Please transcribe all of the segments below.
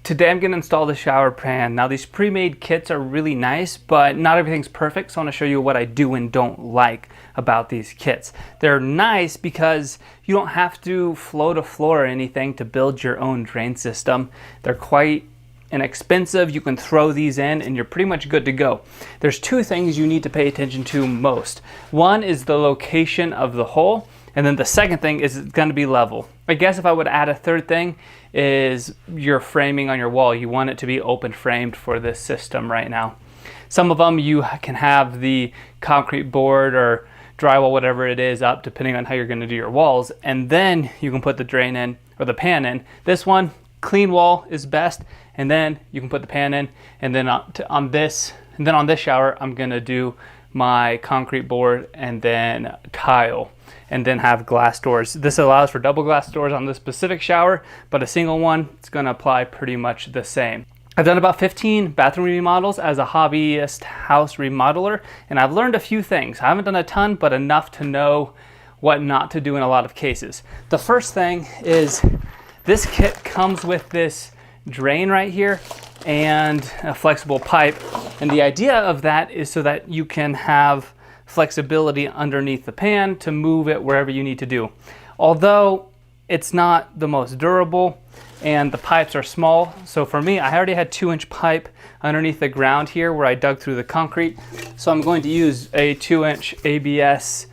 Today I'm going to install the shower pan. Now these pre-made kits are really nice, but not everything's perfect, so I want to show you what I do and don't like about these kits. They're nice because you don't have to flow to floor or anything to build your own drain system. They're quite inexpensive. You can throw these in and you're pretty much good to go. There's two things you need to pay attention to most. One is the location of the hole, and then the second thing is it's going to be level. I guess if I would add a third thing is your framing on your wall. You want it to be open framed for this system right now. Some of them you can have the concrete board or drywall, whatever it is, up depending on how you're going to do your walls, and then you can put the drain in or the pan in. This one, clean wall is best, and then you can put the pan in, and then on this shower I'm going to do my concrete board and then tile, and then have glass doors. This allows for double glass doors on this specific shower, but a single one, it's gonna apply pretty much the same. I've done about 15 bathroom remodels as a hobbyist house remodeler, and I've learned a few things. I haven't done a ton, but enough to know what not to do in a lot of cases. The first thing is this kit comes with this drain right here and a flexible pipe. And the idea of that is so that you can have flexibility underneath the pan to move it wherever you need to do. Although it's not the most durable and the pipes are small, so for me, I already had 2-inch pipe underneath the ground here where I dug through the concrete. So I'm going to use a 2-inch ABS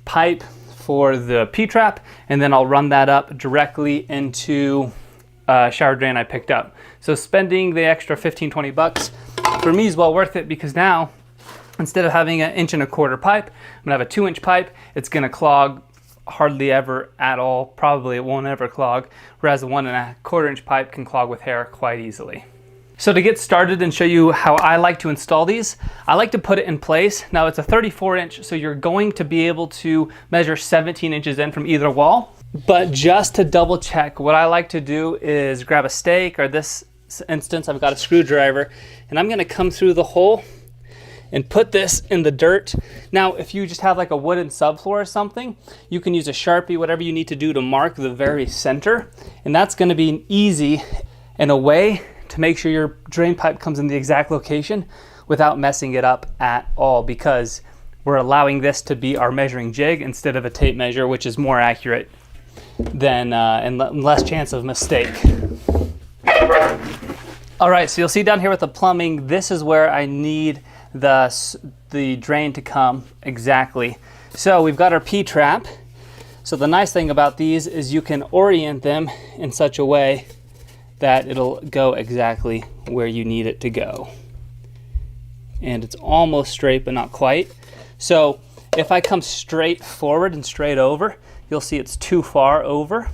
pipe for the P-trap, and then I'll run that up directly into a shower drain I picked up. So spending the extra 15-20 bucks for me is well worth it, because now instead of having an 1.25 inch pipe, I'm gonna have a 2-inch pipe. It's gonna clog hardly ever at all. Probably it won't ever clog, whereas the 1.25 inch pipe can clog with hair quite easily. So to get started and show you how I like to install these, I like to put it in place. Now it's a 34-inch, so you're going to be able to measure 17 inches in from either wall. But just to double check, what I like to do is grab a stake, or this instance, I've got a screwdriver, and I'm gonna come through the hole and put this in the dirt. Now, if you just have like a wooden subfloor or something, you can use a Sharpie, whatever you need to do to mark the very center. And that's gonna be easy and a way to make sure your drain pipe comes in the exact location without messing it up at all, because we're allowing this to be our measuring jig instead of a tape measure, which is more accurate than and less chance of mistake. All right, so you'll see down here with the plumbing, this is where I need the drain to come exactly. So we've got our P-trap. So the nice thing about these is you can orient them in such a way that it'll go exactly where you need it to go. And it's almost straight, but not quite. So if I come straight forward and straight over, you'll see it's too far over.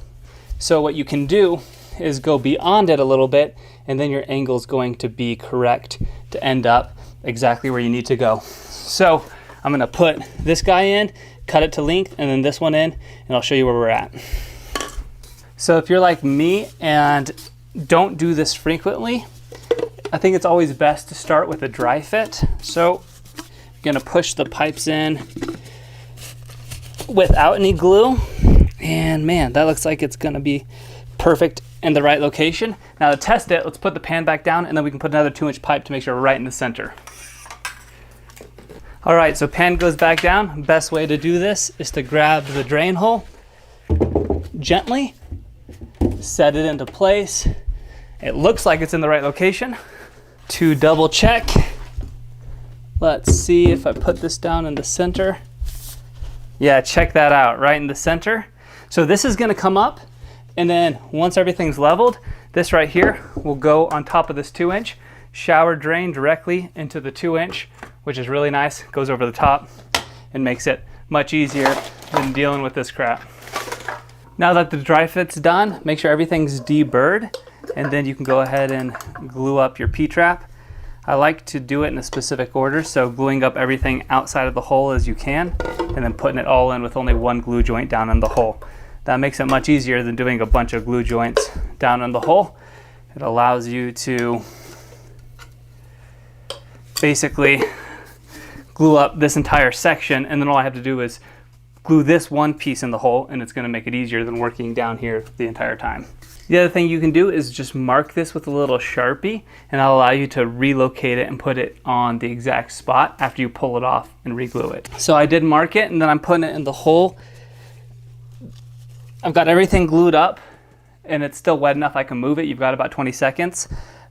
So what you can do is go beyond it a little bit, and then your angle is going to be correct to end up exactly where you need to go. So I'm gonna put this guy in, cut it to length, and then this one in, and I'll show you where we're at. So if you're like me and don't do this frequently, I think it's always best to start with a dry fit. So I'm gonna push the pipes in without any glue, and man, that looks like it's gonna be perfect in the right location. Now to test it, let's put the pan back down, and then we can put another 2-inch pipe to make sure we're right in the center. All right, so pan goes back down. Best way to do this is to grab the drain hole gently, set it into place. It looks like it's in the right location. To double check, let's see if I put this down in the center. Yeah, check that out, right in the center. So this is gonna come up, and then once everything's leveled, this right here will go on top of this 2-inch, shower drain directly into the 2-inch, which is really nice. Goes over the top and makes it much easier than dealing with this crap. Now that the dry fit's done, make sure everything's deburred, and then you can go ahead and glue up your P-trap. I like to do it in a specific order, so gluing up everything outside of the hole as you can, and then putting it all in with only one glue joint down in the hole. That makes it much easier than doing a bunch of glue joints down in the hole. It allows you to basically glue up this entire section, and then all I have to do is glue this one piece in the hole, and it's going to make it easier than working down here the entire time. The other thing you can do is just mark this with a little Sharpie, and that'll allow you to relocate it and put it on the exact spot after you pull it off and re-glue it. So I did mark it, and then I'm putting it in the hole. I've got everything glued up, and it's still wet enough I can move it. You've got about 20 seconds,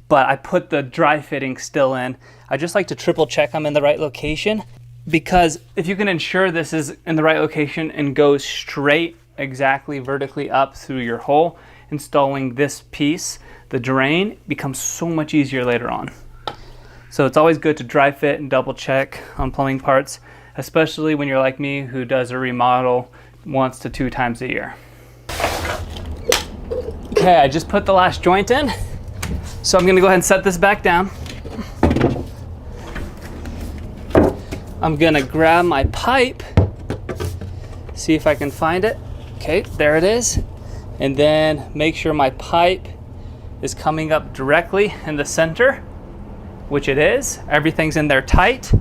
but I put the dry fitting still in. I just like to triple check I'm in the right location, because if you can ensure this is in the right location and goes straight, exactly vertically up through your hole, installing this piece, the drain, becomes so much easier later on. So it's always good to dry fit and double check on plumbing parts, especially when you're like me who does a remodel once to 2 times a year. Okay, I just put the last joint in, so I'm gonna go ahead and set this back down. I'm gonna grab my pipe, see if I can find it. Okay, there it is. And then make sure my pipe is coming up directly in the center, which it is. Everything's in there tight.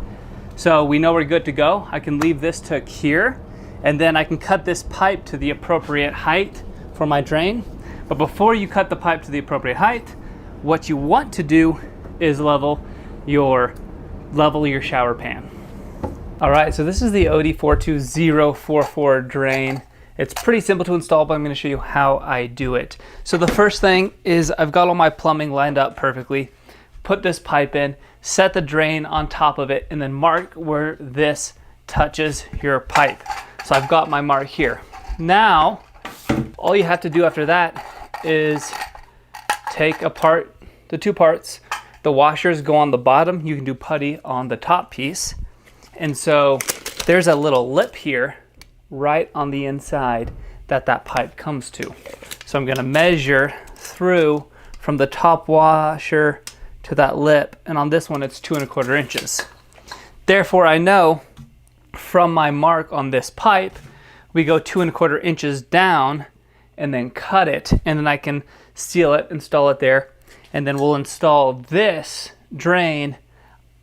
So we know we're good to go. I can leave this to cure, and then I can cut this pipe to the appropriate height for my drain. But before you cut the pipe to the appropriate height, what you want to do is level your shower pan. All right, so this is the OD42044 drain. It's pretty simple to install, but I'm going to show you how I do it. So the first thing is I've got all my plumbing lined up perfectly. Put this pipe in, set the drain on top of it, and then mark where this touches your pipe. So I've got my mark here. Now, all you have to do after that is take apart the 2 parts. The washers go on the bottom. You can do putty on the top piece. And so there's a little lip here right on the inside that pipe comes to. So I'm going to measure through from the top washer to that lip, and on this one it's 2 1/4 inches. Therefore I know from my mark on this pipe we go 2 1/4 inches down and then cut it, and then I can seal it, install it there, and then we'll install this drain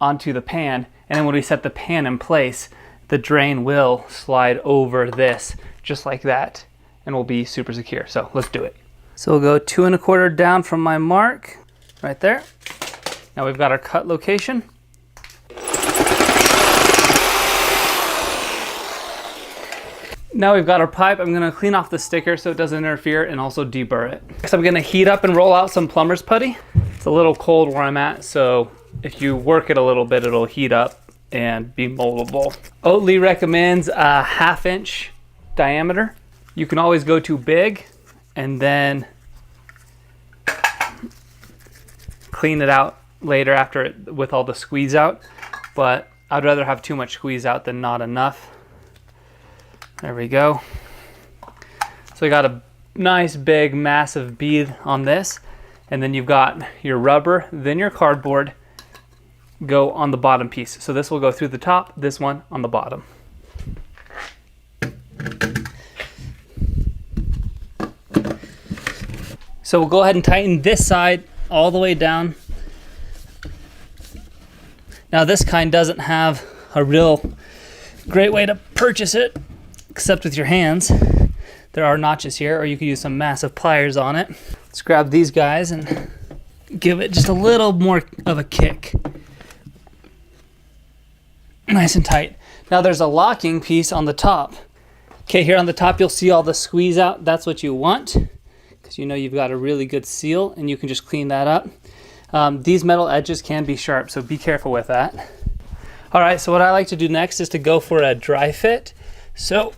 onto the pan, and then when we set the pan in place, the drain will slide over this just like that and will be super secure. So let's do it. So we'll go 2 1/4 down from my mark right there. Now we've got our cut location. Now we've got our pipe. I'm gonna clean off the sticker so it doesn't interfere and also deburr it. Next I'm gonna heat up and roll out some plumber's putty. It's a little cold where I'm at, so if you work it a little bit, it'll heat up and be moldable. Oatly recommends a 1/2 inch diameter. You can always go too big and then clean it out later after it with all the squeeze out, but I'd rather have too much squeeze out than not enough. There we go. So you got a nice big massive bead on this, and then you've got your rubber, then your cardboard go on the bottom piece. So this will go through the top, this one on the bottom. So we'll go ahead and tighten this side all the way down. Now this kind doesn't have a real great way to purchase it except with your hands. There are notches here, or you could use some massive pliers on it. Let's grab these guys and give it just a little more of a kick. Nice and tight. Now there's a locking piece on the top. Okay, here on the top you'll see all the squeeze out. That's what you want, because you know you've got a really good seal, and you can just clean that up. These metal edges can be sharp, so be careful with that. All right, so what I like to do next is to go for a dry fit. So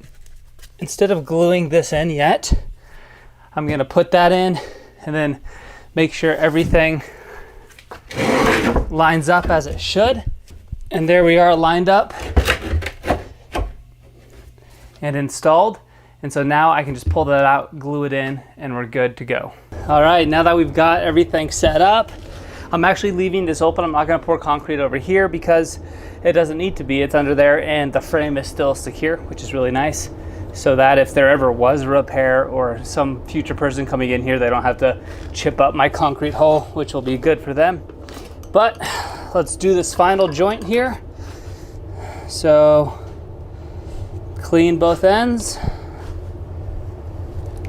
instead of gluing this in yet, I'm gonna put that in and then make sure everything lines up as it should. And there we are, lined up and installed. And so now I can just pull that out, glue it in, and we're good to go. All right, now that we've got everything set up, I'm actually leaving this open. I'm not gonna pour concrete over here because it doesn't need to be. It's under there and the frame is still secure, which is really nice. So that if there ever was a repair or some future person coming in here, they don't have to chip up my concrete hole, which will be good for them. But let's do this final joint here. So clean both ends.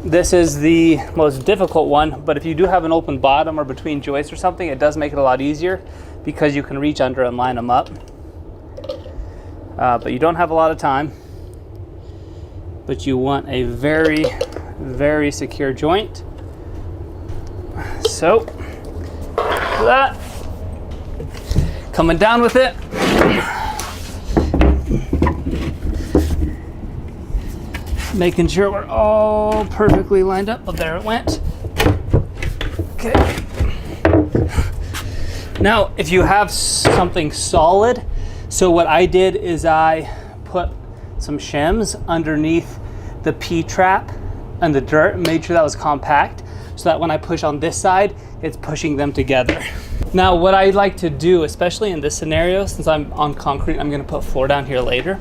This is the most difficult one, but if you do have an open bottom or between joists or something, it does make it a lot easier because you can reach under and line them up. But you don't have a lot of time, but you want a very, very secure joint. So, that, coming down with it. Making sure we're all perfectly lined up. Oh, there it went. Okay. Now, if you have something solid, so what I did is I put some shims underneath the P-trap and the dirt, made sure that was compact, so that when I push on this side, it's pushing them together. Now, what I like to do, especially in this scenario, since I'm on concrete, I'm gonna put floor down here later,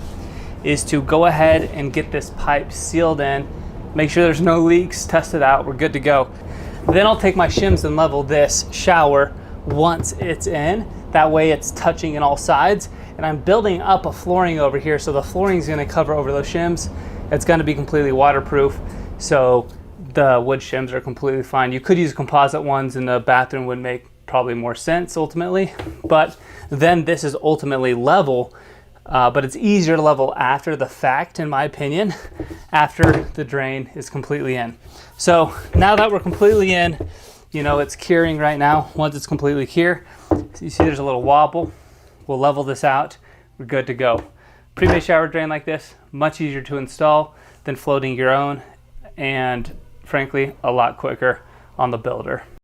is to go ahead and get this pipe sealed in, make sure there's no leaks, test it out, we're good to go. Then I'll take my shims and level this shower once it's in. That way it's touching in all sides. And I'm building up a flooring over here, so the flooring is gonna cover over those shims. It's gonna be completely waterproof, so the wood shims are completely fine. You could use composite ones in the bathroom, would make probably more sense ultimately, but then this is ultimately level. But it's easier to level after the fact, in my opinion, after the drain is completely in. So now that we're completely in, you know, it's curing right now. Once it's completely cure, so you see there's a little wobble. We'll level this out. We're good to go. Pre-made shower drain like this, much easier to install than floating your own, and frankly, a lot quicker on the builder.